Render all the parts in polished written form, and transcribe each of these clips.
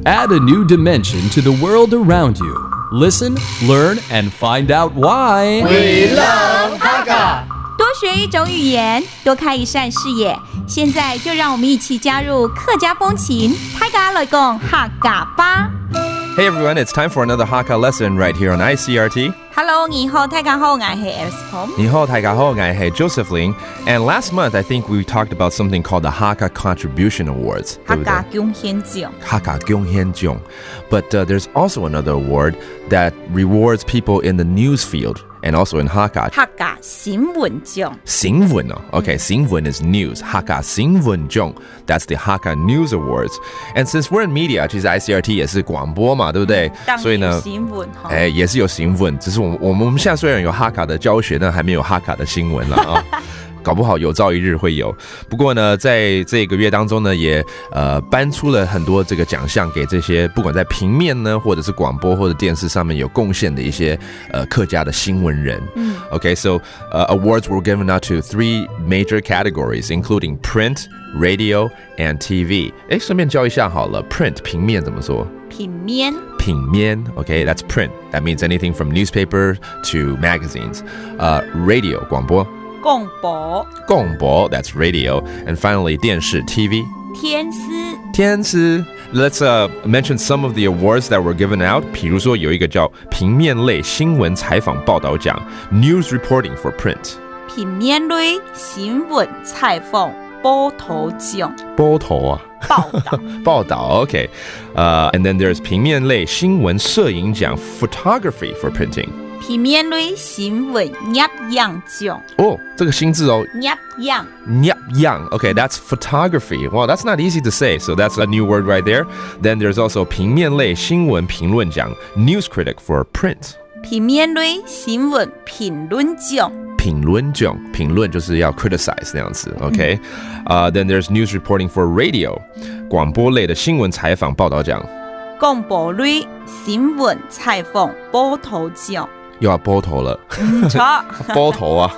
Add a new dimension to the world around you. Listen, learn, and find out why. We love Hakka. 多学一种语言，多开一扇视野。现在就让我们一起加入客家风情，大家来讲客家吧。Hey everyone, it's time for another Hakka lesson right here on ICRT. Hello， 你好，大家好，我係 Alice。你好，大家好，我係 Josephine. And last month, I think we talked about something called the Hakka Contribution Awards. 客家貢獻獎。Hakka貢獻獎. But there's also another award that rewards people in the news field. And also in Hakka. 客家新聞獎。新聞哦 Okay, 新聞 is news. Hakka 新聞獎 That's the Hakka News Awards. And since we're in media, 其實 ICRT 也是廣播嘛，對不對？所以呢，新聞也是有新聞，只是我們現在雖然有 Hakka 的教學，但還沒有 Hakka 的新聞了啊。搞不好有朝一日會有。不過呢，在這個月當中呢，也頒出了很多這個獎項給這些不管在平面呢，或者是廣播或者電視上面有貢獻的一些客家的新聞人。Okay, so awards were given out to 3 major categories, including print, radio, and TV. 順便教一下好了 ，print 平面怎麼說？平面。平面 Okay, that's print. That means anything from newspaper to magazines. Radio 廣播。廣播。廣播 That's radio. And finally 電視 TV. 天視 Let's mention some of the awards that were given out. 比如說有一個叫平面類新聞採訪報道獎 News Reporting for Print. 平面類新聞採訪報道獎。報道啊。報道 Okay. And then there's 平面類新聞攝影獎 Photography for Printing. 平面類新聞攝影獎。這個新字哦。攝影 Okay, that's photography. Wow, that's not easy to say. So that's a new word right there. Then there's also 平面類新聞評論獎 News Critic for Print. 平面類新聞評論獎。評論獎評論就是要 criticize 那樣子 Okay. Then there's News Reporting for Radio. 廣播類的新聞採訪報道獎。廣播類新聞採訪報道獎。又要波頭了。波頭啊。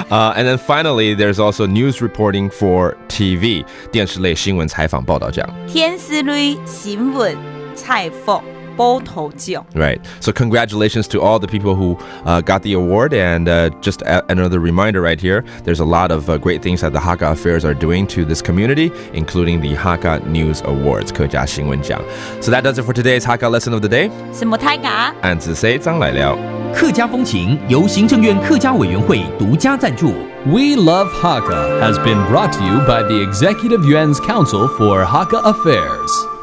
And then finally, there's also news reporting for TV. 電視類新聞採訪報道獎。電視類新聞採訪報道獎。Right. So congratulations to all the people who got the award. And just another reminder right here, there's a lot of great things that the Hakka Affairs are doing to this community, including the Hakka News Awards, 客家新聞獎. So that does it for today's Hakka Lesson of the Day. 什麼太假？俺子 say 張來了。客家風情由行政院客家委員會獨家贊助。We Love Hakka has been brought to you by the Executive Yuan's Council for Hakka Affairs.